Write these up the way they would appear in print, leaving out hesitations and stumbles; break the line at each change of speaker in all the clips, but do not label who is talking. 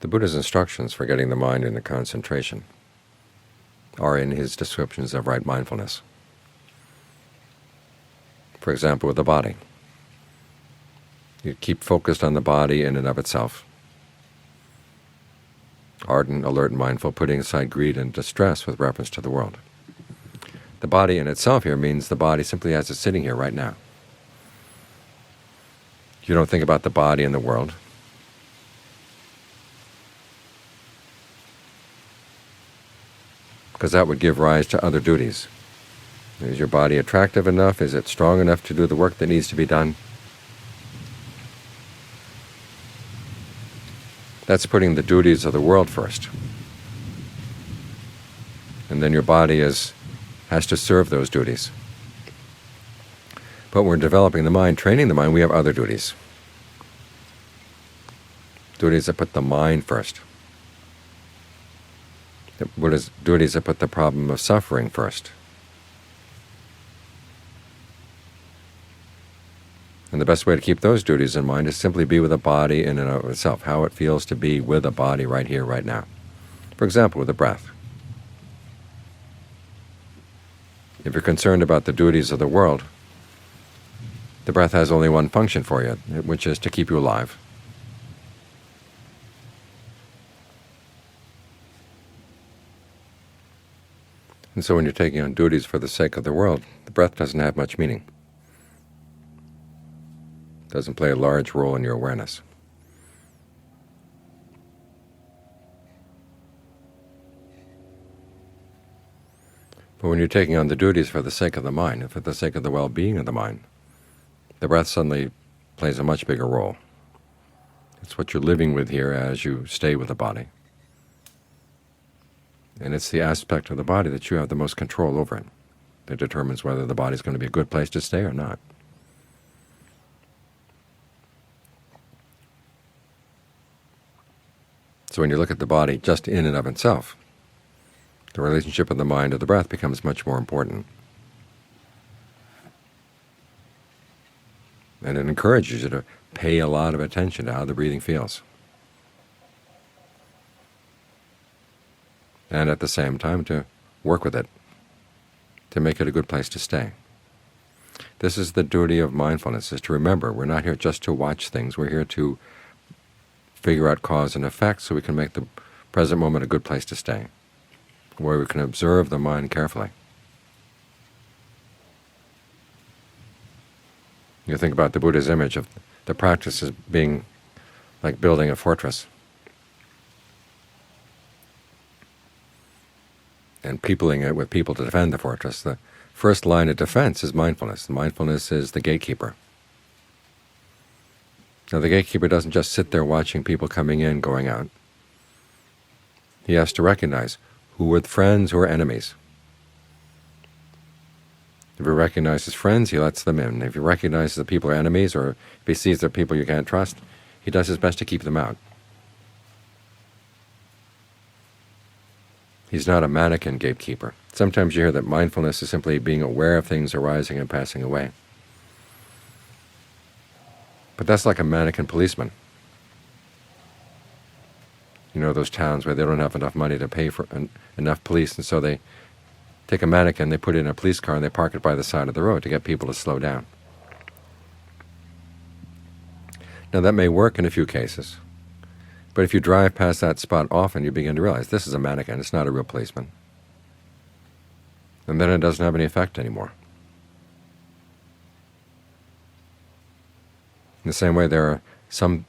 The Buddha's instructions for getting the mind into concentration are in his descriptions of right mindfulness. For example, with the body. You keep focused on the body in and of itself, ardent, alert, and mindful, putting aside greed and distress with reference to the world. The body in itself here means the body simply as it's sitting here right now. You don't think about the body and the world. Because that would give rise to other duties. Is your body attractive enough? Is it strong enough to do the work that needs to be done? That's putting the duties of the world first. And then your body has to serve those duties. But when we're developing the mind, training the mind, we have other duties. Duties that put the mind first. Duties that put the problem of suffering first. And the best way to keep those duties in mind is simply be with the body in and of itself, how it feels to be with a body right here, right now. For example, with the breath. If you're concerned about the duties of the world, the breath has only one function for you, which is to keep you alive. And so when you're taking on duties for the sake of the world, the breath doesn't have much meaning. It doesn't play a large role in your awareness. But when you're taking on the duties for the sake of the mind, and for the sake of the well-being of the mind, the breath suddenly plays a much bigger role. It's what you're living with here as you stay with the body. And it's the aspect of the body that you have the most control over it that determines whether the body is going to be a good place to stay or not. So when you look at the body just in and of itself, the relationship of the mind to the breath becomes much more important. And it encourages you to pay a lot of attention to how the breathing feels. And at the same time to work with it, to make it a good place to stay. This is the duty of mindfulness, is to remember we're not here just to watch things, we're here to figure out cause and effect so we can make the present moment a good place to stay, where we can observe the mind carefully. You think about the Buddha's image of the practice as being like building a fortress and peopling it with people to defend the fortress. The first line of defense is mindfulness. Mindfulness is the gatekeeper. Now the gatekeeper doesn't just sit there watching people coming in, going out. He has to recognize who are friends, who are enemies. If he recognizes friends, he lets them in. If he recognizes that people are enemies, or if he sees they're people you can't trust, he does his best to keep them out. He's not a mannequin gatekeeper. Sometimes you hear that mindfulness is simply being aware of things arising and passing away. But that's like a mannequin policeman. You know those towns where they don't have enough money to pay for enough police, and so they take a mannequin, they put it in a police car, and they park it by the side of the road to get people to slow down. Now that may work in a few cases, but if you drive past that spot often, you begin to realize this is a mannequin, it's not a real policeman. And then it doesn't have any effect anymore. In the same way, there are some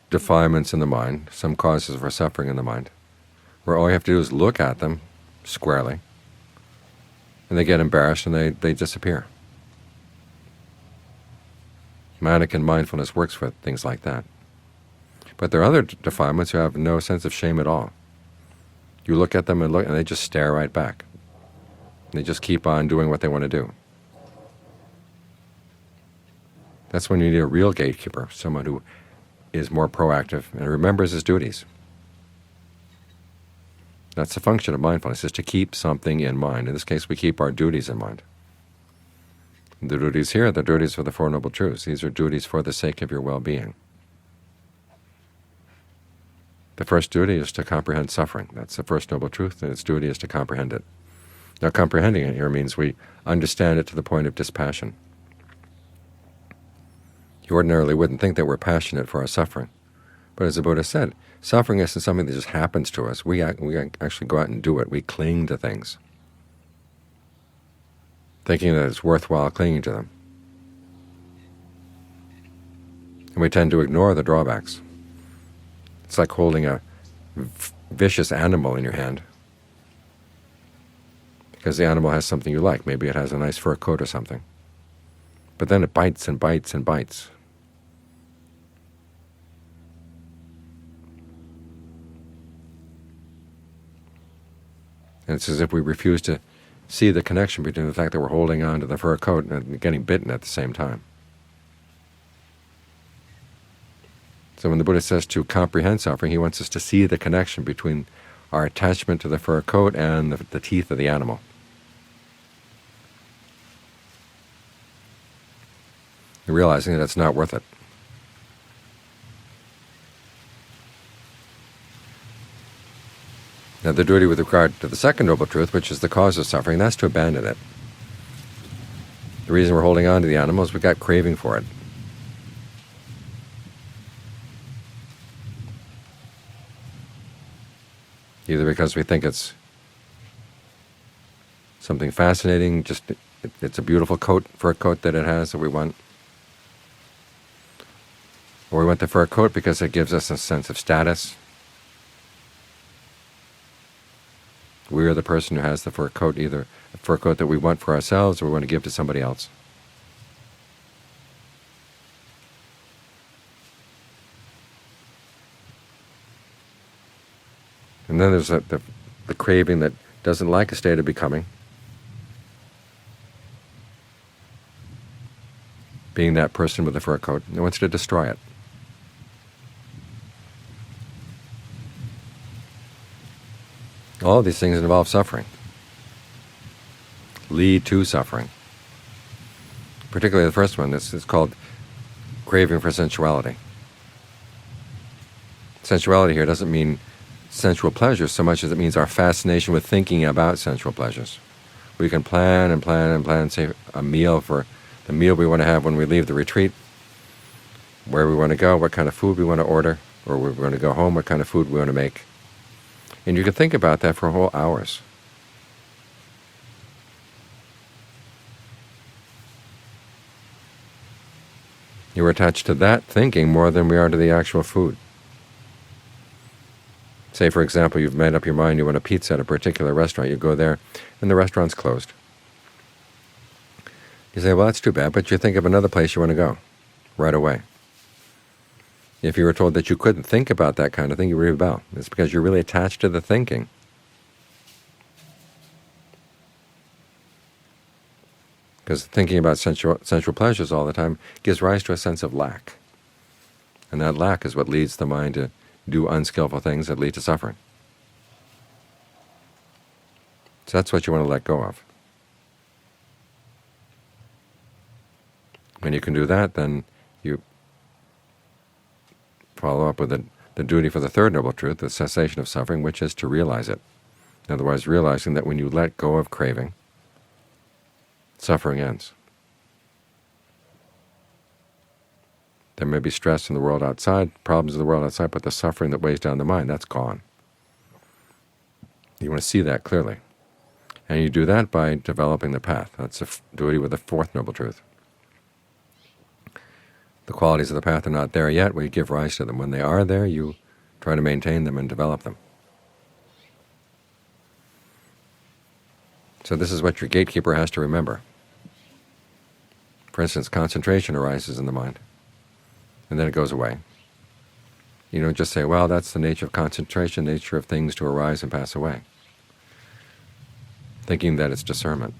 defilements in the mind, some causes for suffering in the mind, where all you have to do is look at them squarely, and they get embarrassed and they disappear. Mannequin mindfulness works for things like that. But there are other defilements who have no sense of shame at all. You look at them and they just stare right back. They just keep on doing what they want to do. That's when you need a real gatekeeper, someone who is more proactive and remembers his duties. That's the function of mindfulness, is to keep something in mind. In this case, we keep our duties in mind. The duties here are the duties for the Four Noble Truths. These are duties for the sake of your well-being. The first duty is to comprehend suffering. That's the first noble truth, and its duty is to comprehend it. Now, comprehending it here means we understand it to the point of dispassion. You ordinarily wouldn't think that we're passionate for our suffering. But as the Buddha said, suffering isn't something that just happens to us. We actually go out and do it. We cling to things, thinking that it's worthwhile clinging to them. And we tend to ignore the drawbacks. It's like holding a vicious animal in your hand, because the animal has something you like. Maybe it has a nice fur coat or something. But then it bites and bites and bites. And it's as if we refuse to see the connection between the fact that we're holding on to the fur coat and getting bitten at the same time. So when the Buddha says to comprehend suffering, he wants us to see the connection between our attachment to the fur coat and the teeth of the animal. And realizing that it's not worth it. Now the duty with regard to the second noble truth, which is the cause of suffering, that's to abandon it. The reason we're holding on to the animal is we've got craving for it. Either because we think it's something fascinating, just it's a beautiful coat, fur coat that it has that we want, or we want the fur coat because it gives us a sense of status. We are the person who has the fur coat, either a fur coat that we want for ourselves or we want to give to somebody else. And then there's the craving that doesn't like a state of becoming, being that person with the fur coat, and wants to destroy it. All of these things involve suffering, lead to suffering. Particularly the first one, this is called craving for sensuality. Sensuality here doesn't mean sensual pleasures so much as it means our fascination with thinking about sensual pleasures. We can plan and plan and plan, say, a meal for the meal we want to have when we leave the retreat, where we want to go, what kind of food we want to order, or we're going to go home, what kind of food we want to make. And you can think about that for whole hours. You're attached to that thinking more than we are to the actual food. Say, for example, you've made up your mind you want a pizza at a particular restaurant. You go there, and the restaurant's closed. You say, well, that's too bad, but you think of another place you want to go right away. If you were told that you couldn't think about that kind of thing, you would rebel. It's because you're really attached to the thinking. Because thinking about sensual pleasures all the time gives rise to a sense of lack. And that lack is what leads the mind to do unskillful things that lead to suffering. So that's what you want to let go of. When you can do that, then you follow up with the duty for the third noble truth, the cessation of suffering, which is to realize it. In other words, realizing that when you let go of craving, suffering ends. There may be stress in the world outside, problems in the world outside, but the suffering that weighs down the mind, that's gone. You want to see that clearly. And you do that by developing the path. That's a duty with the fourth noble truth. The qualities of the path are not there yet. We give rise to them. When they are there, you try to maintain them and develop them. So this is what your gatekeeper has to remember. For instance, concentration arises in the mind, and then it goes away. You don't just say, well, that's the nature of concentration, nature of things to arise and pass away, thinking that it's discernment.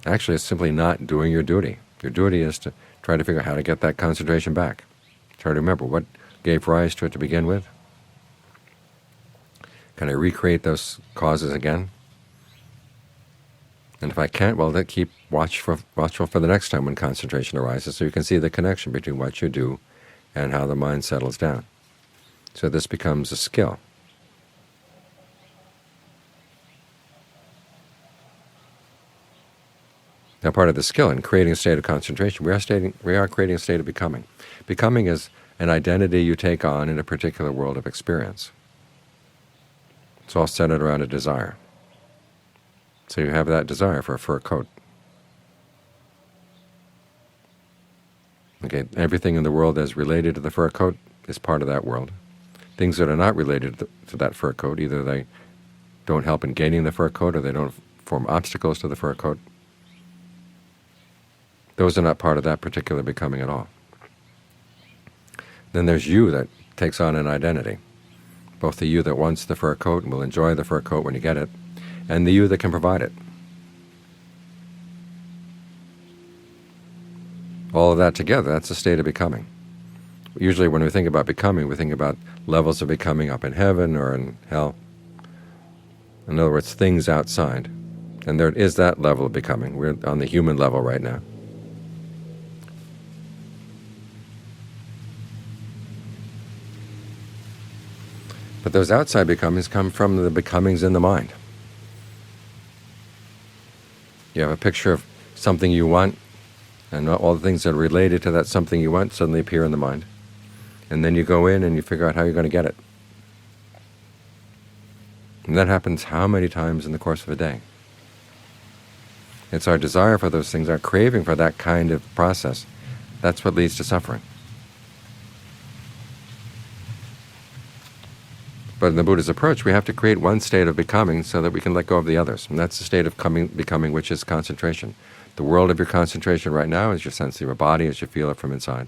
Actually, it's simply not doing your duty. Your duty is to try to figure out how to get that concentration back. Try to remember what gave rise to it to begin with. Can I recreate those causes again? And if I can't, well, then keep watchful for the next time when concentration arises, so you can see the connection between what you do and how the mind settles down. So this becomes a skill. Now, part of the skill in creating a state of concentration, we are creating a state of becoming. Becoming is an identity you take on in a particular world of experience. It's all centered around a desire. So you have that desire for a fur coat. Okay, everything in the world that's related to the fur coat is part of that world. Things that are not related to that fur coat, either they don't help in gaining the fur coat or they don't form obstacles to the fur coat, those are not part of that particular becoming at all. Then there's you that takes on an identity, both the you that wants the fur coat and will enjoy the fur coat when you get it, and the you that can provide it. All of that together, that's a state of becoming. Usually when we think about becoming, we think about levels of becoming up in heaven or in hell. In other words, things outside. And there is that level of becoming. We're on the human level right now. But those outside becomings come from the becomings in the mind. You have a picture of something you want, and all the things that are related to that something you want suddenly appear in the mind. And then you go in and you figure out how you're going to get it. And that happens how many times in the course of a day? It's our desire for those things, our craving for that kind of process. That's what leads to suffering. But in the Buddha's approach, we have to create one state of becoming so that we can let go of the others. And that's the state of becoming, which is concentration. The world of your concentration right now is your sense of your body as you feel it from inside.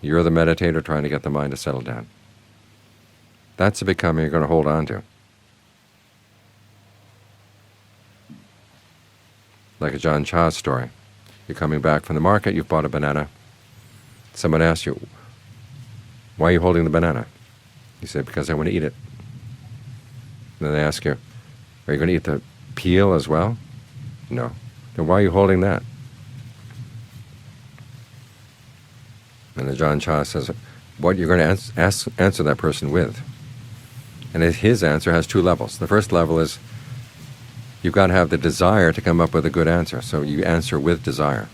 You're the meditator trying to get the mind to settle down. That's the becoming you're going to hold on to. Like a John Cha story. You're coming back from the market, you've bought a banana. Someone asks you, why are you holding the banana? You say, because I want to eat it. And then they ask you, are you going to eat the peel as well? No. Then why are you holding that? And then John Cha says, what you're going to answer that person with. And his answer has two levels. The first level is, you've got to have the desire to come up with a good answer, so you answer with desire.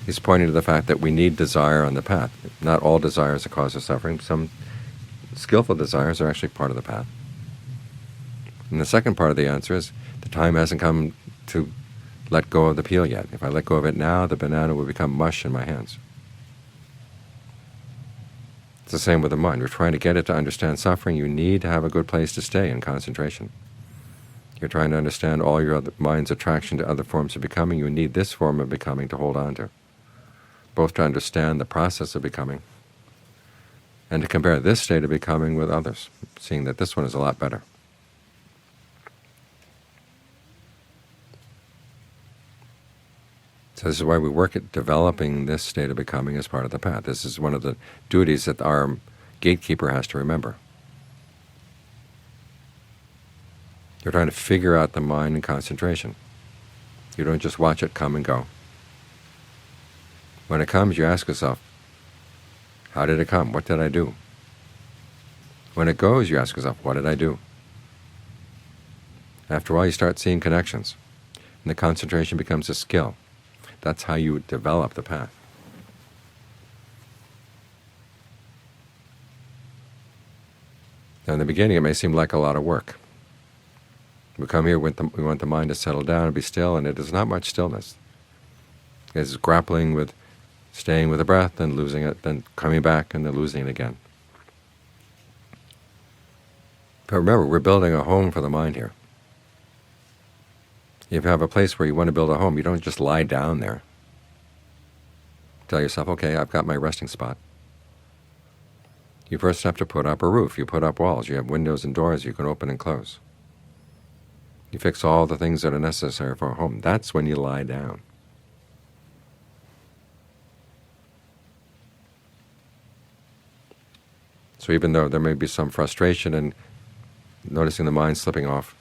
He's pointing to the fact that we need desire on the path. Not all desire is a cause of suffering. Some skillful desires are actually part of the path. And the second part of the answer is, the time hasn't come to let go of the peel yet. If I let go of it now, the banana will become mush in my hands. It's the same with the mind. We're trying to get it to understand suffering. You need to have a good place to stay in concentration. You're trying to understand all your other mind's attraction to other forms of becoming. You need this form of becoming to hold on to, both to understand the process of becoming and to compare this state of becoming with others, seeing that this one is a lot better. So this is why we work at developing this state of becoming as part of the path. This is one of the duties that our gatekeeper has to remember. You're trying to figure out the mind in concentration. You don't just watch it come and go. When it comes, you ask yourself, how did it come? What did I do? When it goes, you ask yourself, what did I do? After a while, you start seeing connections, and the concentration becomes a skill. That's how you develop the path. Now, in the beginning, it may seem like a lot of work. We come here, we want the mind to settle down and be still, and it is not much stillness. It's grappling with staying with the breath, then losing it, then coming back, and then losing it again. But remember, we're building a home for the mind here. If you have a place where you want to build a home, you don't just lie down there. Tell yourself, okay, I've got my resting spot. You first have to put up a roof. You put up walls. You have windows and doors you can open and close. You fix all the things that are necessary for a home. That's when you lie down. So even though there may be some frustration in noticing the mind slipping off,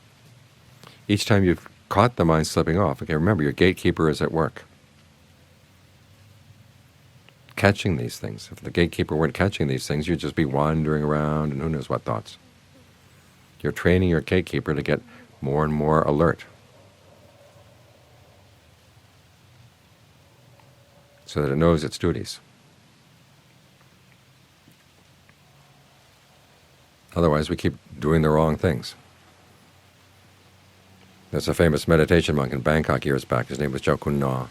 each time you've caught the mind slipping off, okay, remember, your gatekeeper is at work. catching these things. If the gatekeeper weren't catching these things, you'd just be wandering around and who knows what thoughts. You're training your gatekeeper to get more and more alert, so that it knows its duties. Otherwise, we keep doing the wrong things. There's a famous meditation monk in Bangkok years back. His name was Jokun Na.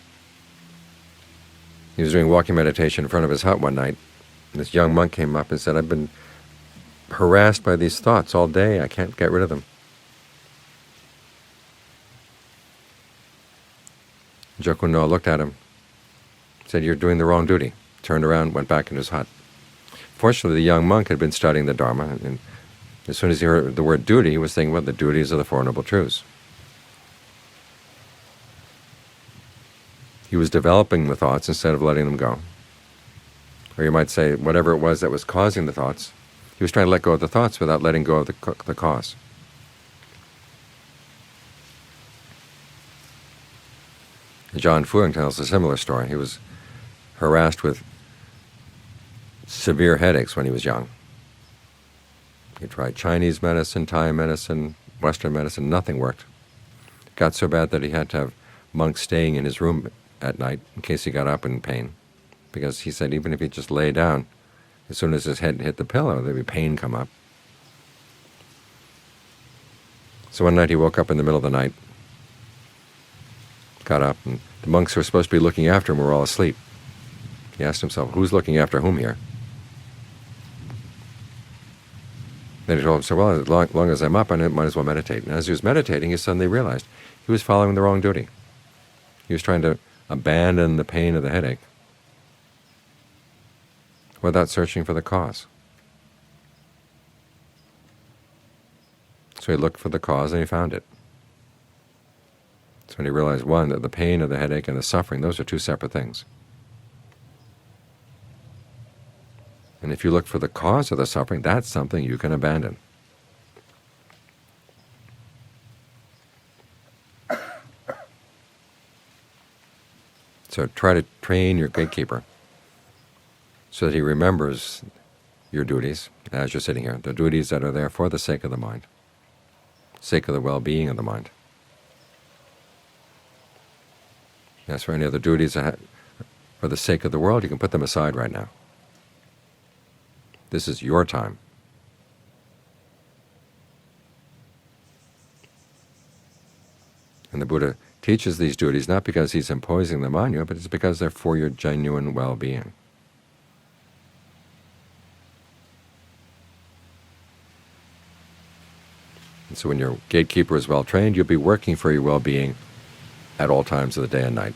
He was doing walking meditation in front of his hut one night, and this young monk came up and said, "I've been harassed by these thoughts all day. I can't get rid of them." Jokun Na looked at him, said, "You're doing the wrong duty." Turned around, went back into his hut. Fortunately, the young monk had been studying the Dhamma, and as soon as he heard the word duty, he was thinking about the duties of the Four Noble Truths. He was developing the thoughts instead of letting them go. Or you might say, whatever it was that was causing the thoughts, he was trying to let go of the thoughts without letting go of the cause. John Fuang tells a similar story. He was harassed with severe headaches when he was young. He tried Chinese medicine, Thai medicine, Western medicine, nothing worked. It got so bad that he had to have monks staying in his room at night in case he got up in pain, because he said even if he just lay down, as soon as his head hit the pillow, there'd be pain come up. So one night he woke up in the middle of the night, got up, and the monks who were supposed to be looking after him were all asleep. He asked himself, who's looking after whom here? Then he told himself, well, as long as I'm up, I might as well meditate. And as he was meditating, he suddenly realized he was following the wrong duty. He was trying to abandon the pain of the headache without searching for the cause. So he looked for the cause and he found it. So when he realized, one, that the pain of the headache and the suffering, those are two separate things. And if you look for the cause of the suffering, that's something you can abandon. So try to train your gatekeeper so that he remembers your duties as you're sitting here, the duties that are there for the sake of the mind, sake of the well-being of the mind. As for any other duties for the sake of the world, you can put them aside right now. This is your time. And the Buddha teaches these duties not because he's imposing them on you, but it's because they're for your genuine well-being. And so when your gatekeeper is well-trained, you'll be working for your well-being at all times of the day and night.